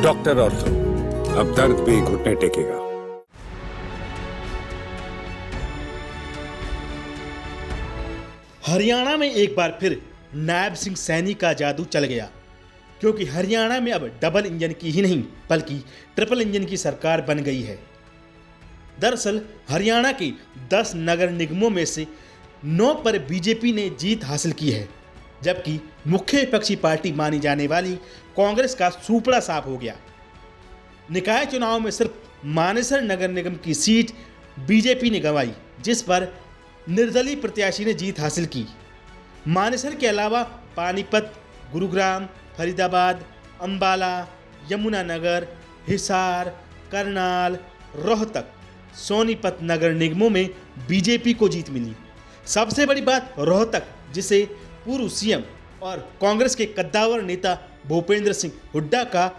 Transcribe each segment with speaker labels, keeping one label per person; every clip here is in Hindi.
Speaker 1: डॉक्टर ऑर्थो, अब दर्द भी घुटने टेकेगा।
Speaker 2: हरियाणा में एक बार फिर नायब सिंह सैनी का जादू चल गया, क्योंकि हरियाणा में अब डबल इंजन की ही नहीं बल्कि ट्रिपल इंजन की सरकार बन गई है। दरअसल हरियाणा के 10 नगर निगमों में से 9 पर बीजेपी ने जीत हासिल की है, जबकि मुख्य विपक्षी पार्टी मानी जाने वाली कांग्रेस का सूपड़ा साफ हो गया। निकाय चुनाव में सिर्फ मानेसर नगर निगम की सीट बीजेपी ने गंवाई, जिस पर निर्दलीय प्रत्याशी ने जीत हासिल की। मानेसर के अलावा पानीपत, गुरुग्राम, फरीदाबाद, अंबाला, यमुनानगर, हिसार, करनाल, रोहतक, सोनीपत नगर निगमों में बीजेपी को जीत मिली। सबसे बड़ी बात रोहतक, जिसे पूर्व सीएम और कांग्रेस के कद्दावर नेता भूपेंद्र सिंह हुड्डा का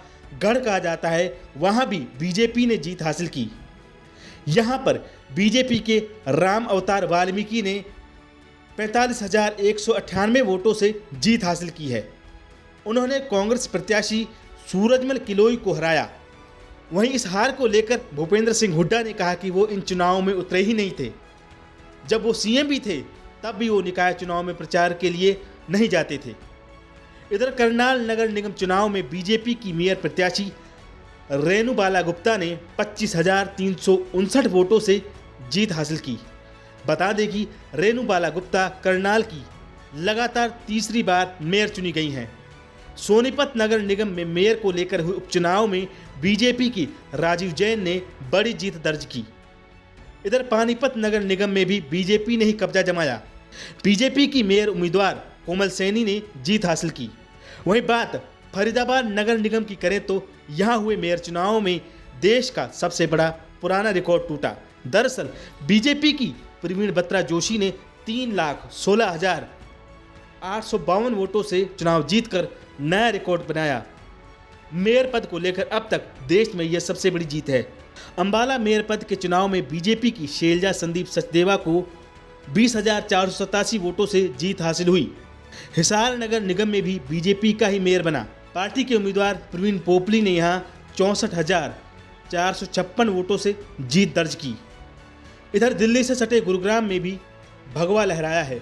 Speaker 2: गढ़ कहा जाता है, वहां भी बीजेपी ने जीत हासिल की। यहां पर बीजेपी के राम अवतार वाल्मीकि ने 45,198 वोटों से जीत हासिल की है। उन्होंने कांग्रेस प्रत्याशी सूरजमल किलोई को हराया। वहीं इस हार को लेकर भूपेंद्र सिंह हुड्डा ने कहा कि वो इन चुनावों में उतरे ही नहीं थे। जब वो सीएम भी थे तब भी वो निकाय चुनाव में प्रचार के लिए नहीं जाते थे। इधर करनाल नगर निगम चुनाव में बीजेपी की मेयर प्रत्याशी रेणु बाला गुप्ता ने 25,359 वोटों से जीत हासिल की। बता दें कि रेणु बाला गुप्ता करनाल की लगातार तीसरी बार मेयर चुनी गई हैं। सोनीपत नगर निगम में मेयर को लेकर हुए उपचुनाव में बीजेपी की राजीव जैन ने बड़ी जीत दर्ज की। इधर पानीपत नगर निगम में भी बीजेपी ने ही कब्जा जमाया। बीजेपी की मेयर उम्मीदवार कोमल सैनी ने जीत हासिल की। वहीं बात फरीदाबाद नगर निगम की करें तो यहां हुए मेयर चुनाव में देश का सबसे बड़ा पुराना रिकॉर्ड टूटा। दरअसल बीजेपी की प्रवीण बत्रा जोशी ने 3,16,852 वोटों से चुनाव जीतकर नया रिकॉर्ड बनाया। मेयर पद को लेकर अब तक देश में यह सबसे बड़ी जीत है। अंबाला मेयर पद के चुनाव में बीजेपी की शैलजा संदीप सचदेवा को 20,487 वोटों से जीत हासिल हुई। हिसार नगर निगम में भी बीजेपी का ही मेयर बना। पार्टी के उम्मीदवार प्रवीण पोपली ने यहां 64,456 वोटों से जीत दर्ज की। इधर दिल्ली से सटे गुरुग्राम में भी भगवा लहराया है।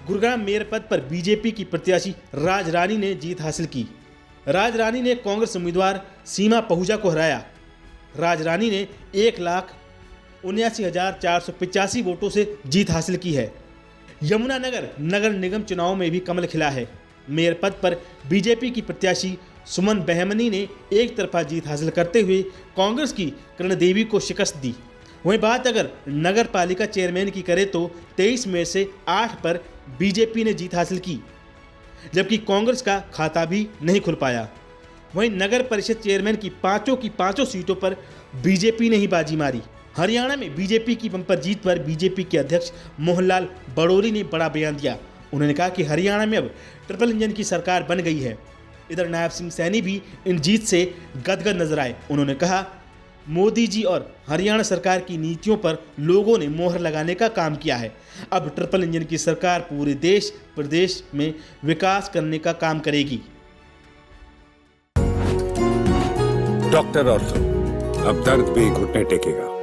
Speaker 2: गुरुग्राम मेयर पद पर बीजेपी की प्रत्याशी राज रानी ने जीत हासिल की। राज रानी ने कांग्रेस उम्मीदवार सीमा पहुजा को हराया। राज रानी ने 1,79,485 वोटों से जीत हासिल की है। यमुनानगर नगर निगम चुनाव में भी कमल खिला है। मेयर पद पर बीजेपी की प्रत्याशी सुमन बहमनी ने एक तरफा जीत हासिल करते हुए कांग्रेस की किरण देवी को शिकस्त दी। वहीं बात अगर नगर पालिका चेयरमैन की करें तो 23 में से 8 पर बीजेपी ने जीत हासिल की, जबकि कांग्रेस का खाता भी नहीं खुल पाया। वहीं नगर परिषद चेयरमैन की पांचों सीटों पर बीजेपी ने ही बाजी मारी। हरियाणा में बीजेपी की बंपर जीत पर बीजेपी के अध्यक्ष मोहनलाल बड़ौरी ने बड़ा बयान दिया। उन्होंने कहा कि हरियाणा में अब ट्रिपल इंजन की सरकार बन गई है। इधर नायब सिंह सैनी भी इन जीत से गदगद नजर आए। उन्होंने कहा, मोदी जी और हरियाणा सरकार की नीतियों पर लोगों ने मोहर लगाने का काम किया है। अब ट्रिपल इंजन की सरकार पूरे देश प्रदेश में विकास करने का काम करेगी।
Speaker 1: डॉक्टर ऑर्थो, अब दर्द भी घुटने टेकेगा।